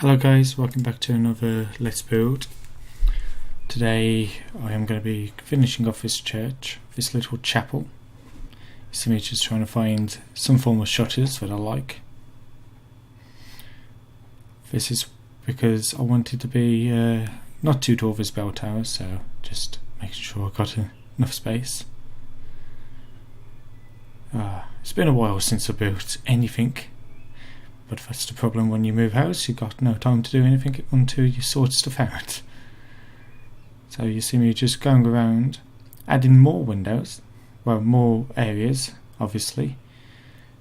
Hello guys, welcome back to another Let's Build. Today I am going to be finishing off this church, this little chapel. You see me just trying to find some form of shutters that I like. This is because I wanted to be not too tall for this bell tower, so just making sure I got enough space. It's been a while since I built anything. But that's the problem when you move house, you've got no time to do anything until you sort stuff out. So you see me just going around, adding more windows, well, more areas, obviously.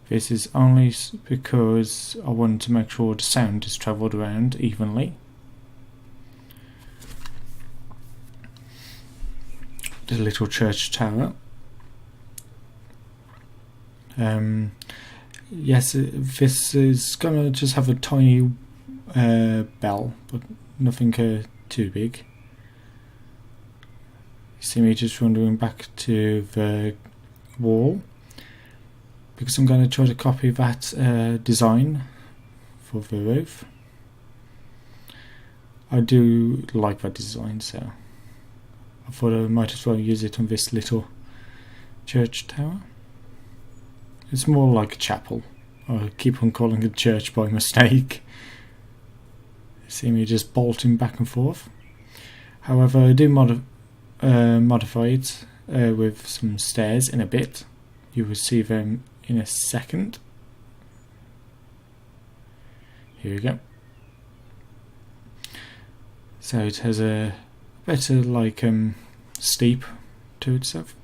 This is only because I wanted to make sure the sound is travelled around evenly. The little church tower. Yes, this is going to just have a tiny bell, but nothing too big. You see me just wandering back to the wall, because I'm going to try to copy that design for the roof. I do like that design, so I thought I might as well use it on this little church tower. It's more like a chapel. I keep on calling it church by mistake. You see me just bolting back and forth. However, I do modify it with some stairs in a bit. You will see them in a second. Here we go. So it has a better steep to itself.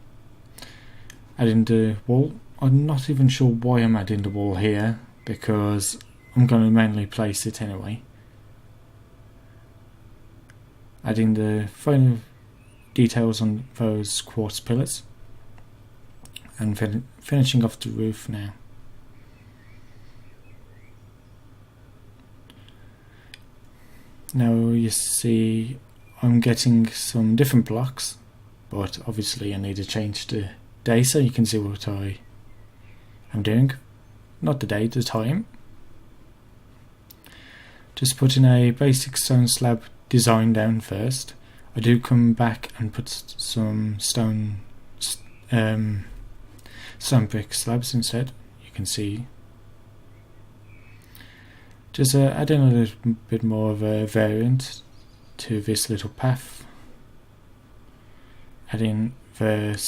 Adding the wall. I'm not even sure why I'm adding the wall here, because I'm going to mainly place it anyway. Adding the final details on those quartz pillars and finishing off the roof now. Now you see I'm getting some different blocks, but obviously I need to change the day so you can see what I'm doing. Not the date, the time. Just putting a basic stone slab design down first. I do come back and put some stone brick slabs instead. You can see. Just adding a little bit more of a variant to this little path. Adding the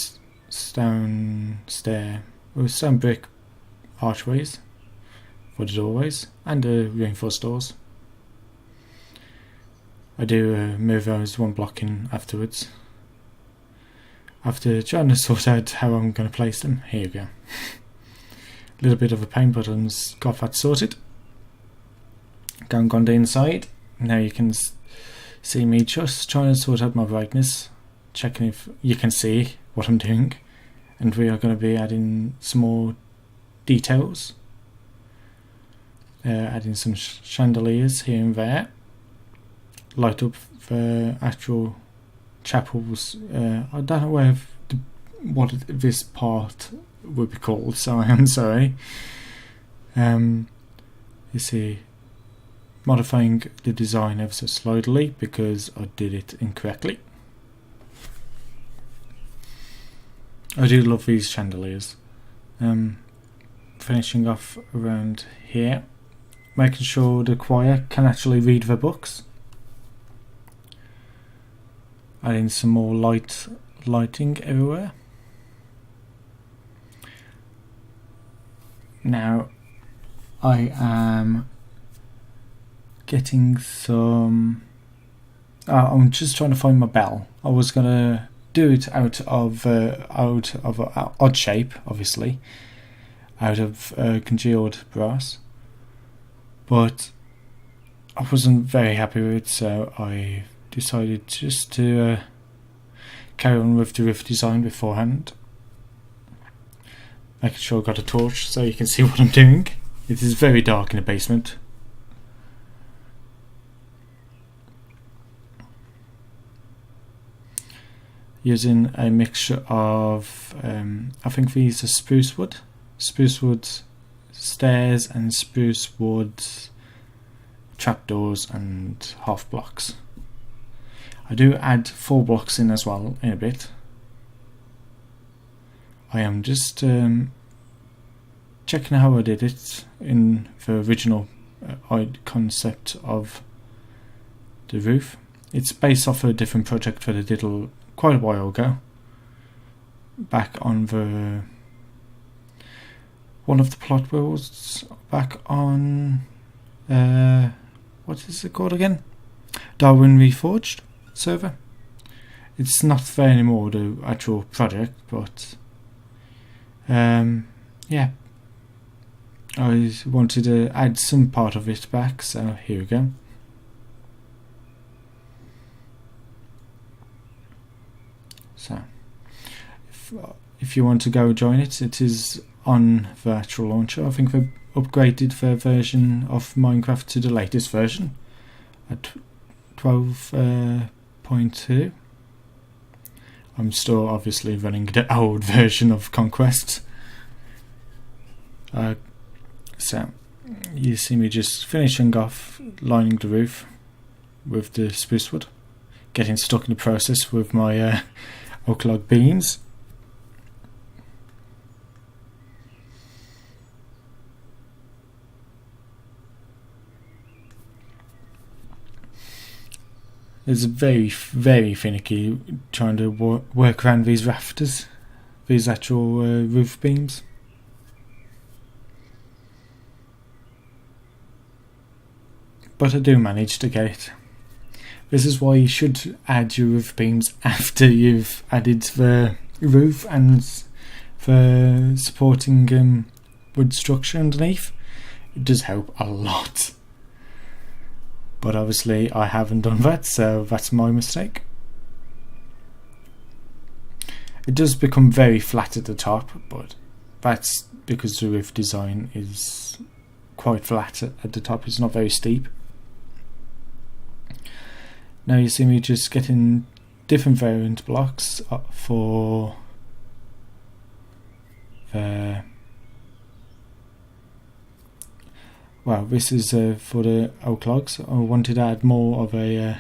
stone stair with stone brick archways for the doorways and the reinforced doors. I do move those one block in afterwards. After trying to sort out how I'm going to place them, here we go. A little bit of a pain, but I've got that sorted. Gone to the inside. Now you can see me just trying to sort out my brightness, checking if you can see what I'm doing, and we are going to be adding some more details, adding some chandeliers here and there, light up the actual chapels. I don't know what this part would be called, so I am sorry. You see, modifying the design ever so slightly because I did it incorrectly. I do love these chandeliers. Finishing off around here, making sure the choir can actually read the books. Adding some more lighting everywhere. Now I am getting some. I'm just trying to find my bell. I was gonna do it out of an odd shape, obviously. Out of congealed brass, but I wasn't very happy with it, so I decided just to carry on with the roof design beforehand. Making sure I got a torch so you can see what I'm doing. It is very dark in the basement. Using a mixture of I think these are spruce wood stairs and spruce wood trapdoors and half blocks. I do add full blocks in as well in a bit. I am just checking how I did it in the original concept of the roof. It's based off a different project that I did quite a while ago, back on one of the plot worlds, back on what is it called again? Darwin Reforged server. It's not there anymore, the actual project, but yeah, I wanted to add some part of it back, so here we go. So if you want to go join it, it is on the actual launcher. I think they've upgraded their version of Minecraft to the latest version at 12.2. I'm still obviously running the old version of Conquest. So you see me just finishing off lining the roof with the spruce wood, getting stuck in the process with my oak log beams. It's very, very finicky trying to work around these rafters, these actual roof beams. But I do manage to get it. This is why you should add your roof beams after you've added the roof and the supporting wood structure underneath. It does help a lot. But obviously I haven't done that, so that's my mistake. It does become very flat at the top, but that's because the roof design is quite flat at the top. It's not very steep. Now you see me just getting different variant blocks for the... Well, this is for the oak logs. I wanted to add more of a...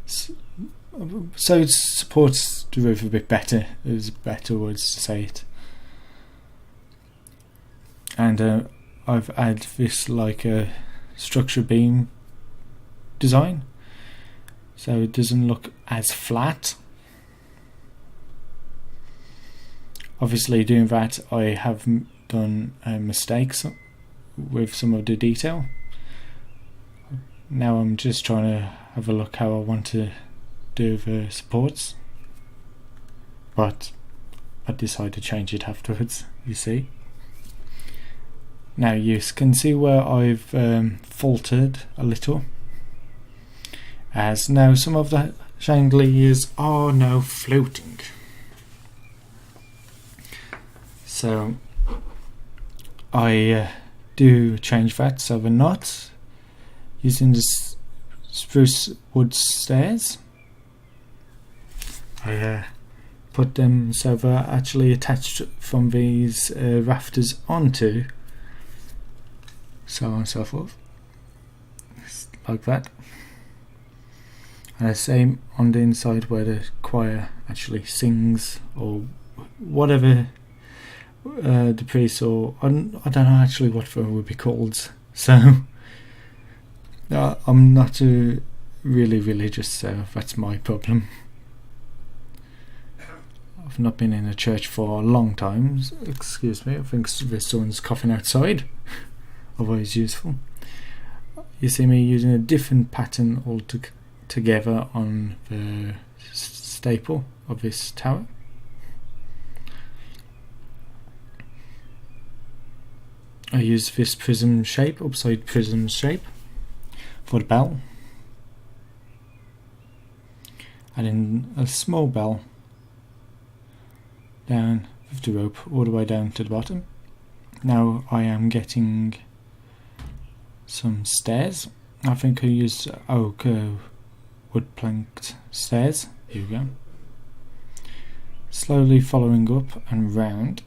so it supports the roof a bit better, is better words to say it. And I've added this like a structure beam design, so it doesn't look as flat. Obviously doing that I have done mistakes with some of the detail. Now I'm just trying to have a look how I want to do the supports, but I decided to change it afterwards, you see. Now you can see where I've faltered a little, as now some of the chandeliers are now floating. So I do change that, so we're not using the spruce wood stairs. I put them so they're actually attached from these rafters onto, so on and so forth, like that. And the same on the inside where the choir actually sings, or whatever the priest, or I don't know actually what it would be called. So I'm not really religious, so that's my problem. I've not been in a church for a long time. Excuse me, I think someone's coughing outside. Always useful. You see me using a different pattern altogether on the staple of this tower. I use this prism shape, upside prism shape, for the bell. Adding a small bell down with the rope all the way down to the bottom. Now I am getting some stairs. I think I used oak wood planked stairs. Here we go. Slowly following up and round.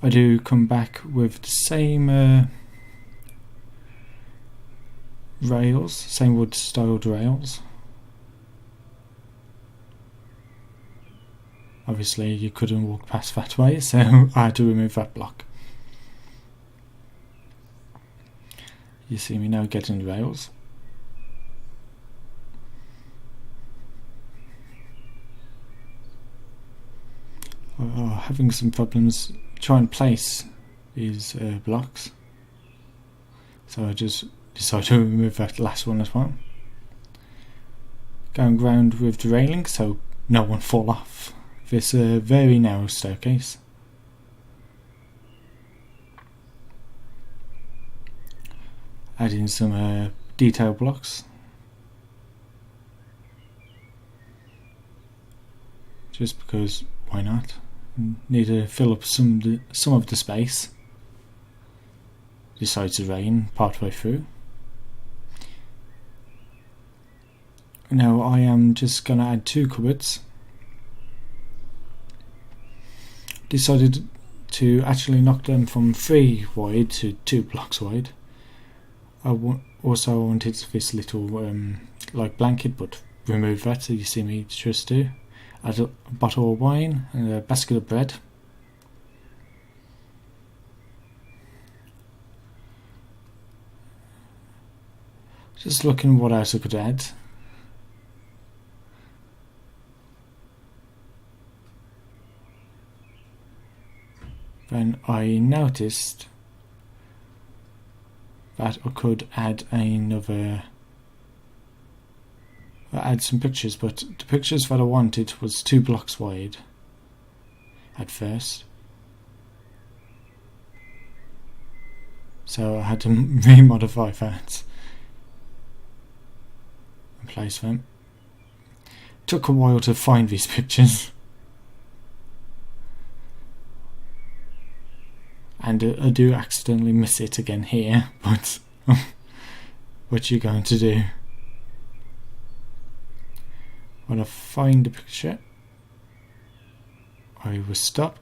I do come back with the same rails, same wood styled rails. Obviously you couldn't walk past that way, so I had to remove that block. You see me now getting the rails. Having some problems trying to place these blocks, so I just decided to remove that last one as well. Going round with the railing so no one fall off this very narrow staircase. Adding some detail blocks, just because why not? Need to fill up some of the space. Decides to rain partway through. Now I am just going to add 2 cupboards. Decided to actually knock them from 3 wide to 2 blocks wide. I also wanted this little like blanket, but remove that, so you see me just do. Add a bottle of wine and a basket of bread. Just looking what else I could add. Then I noticed that I could add add some pictures, but the pictures that I wanted was 2 blocks wide at first, so I had to re-modify that and place them. Took a while to find these pictures, and I do accidentally miss it again here, but what you going to do? When I find the picture, I will stop.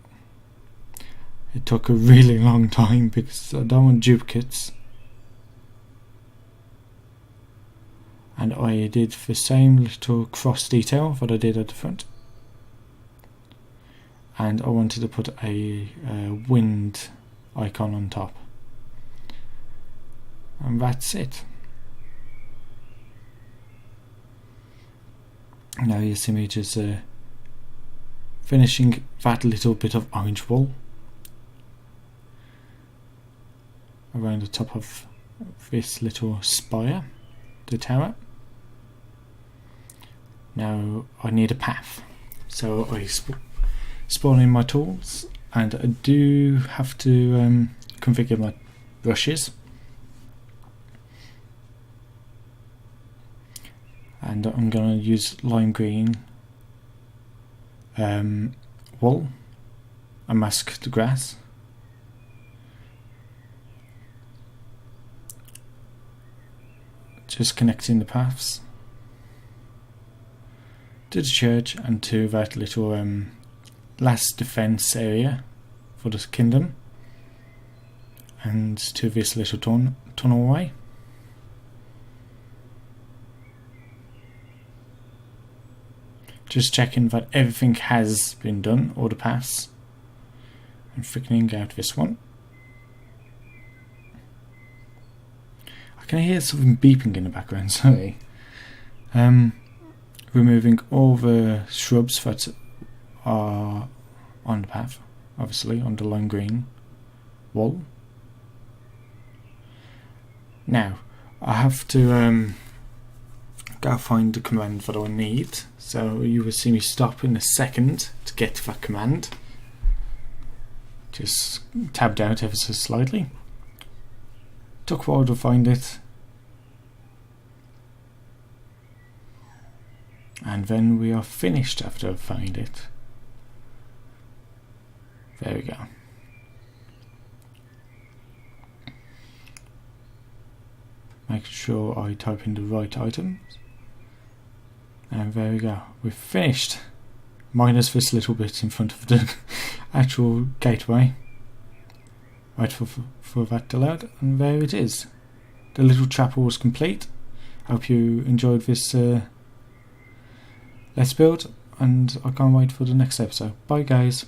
It took a really long time because I don't want duplicates, and I did the same little cross detail that I did at the front, and I wanted to put a wind icon on top, and that's it. Now you see me just finishing that little bit of orange wool around the top of this little spire, the tower. Now I need a path, so I spawn in my tools, and I do have to configure my brushes. And I'm going to use lime green wool and mask the grass. Just connecting the paths to the church and to that little last defence area for the kingdom, and to this little tunnelway. Just checking that everything has been done, all the paths, and thickening out this one. I can hear something beeping in the background, sorry. Removing all the shrubs that are on the path, obviously on the lime green wall. Now, I have to go find the command that I need, so you will see me stop in a second to get to that command. Just tabbed out ever so slightly. Took a while to find it, and then we are finished after I find it. There we go. Make sure I type in the right items. And there we go, we've finished. Minus this little bit in front of the actual gateway. Wait for that to load, and there it is. the little chapel was complete. Hope you enjoyed this Let's Build, and I can't wait for the next episode. Bye guys.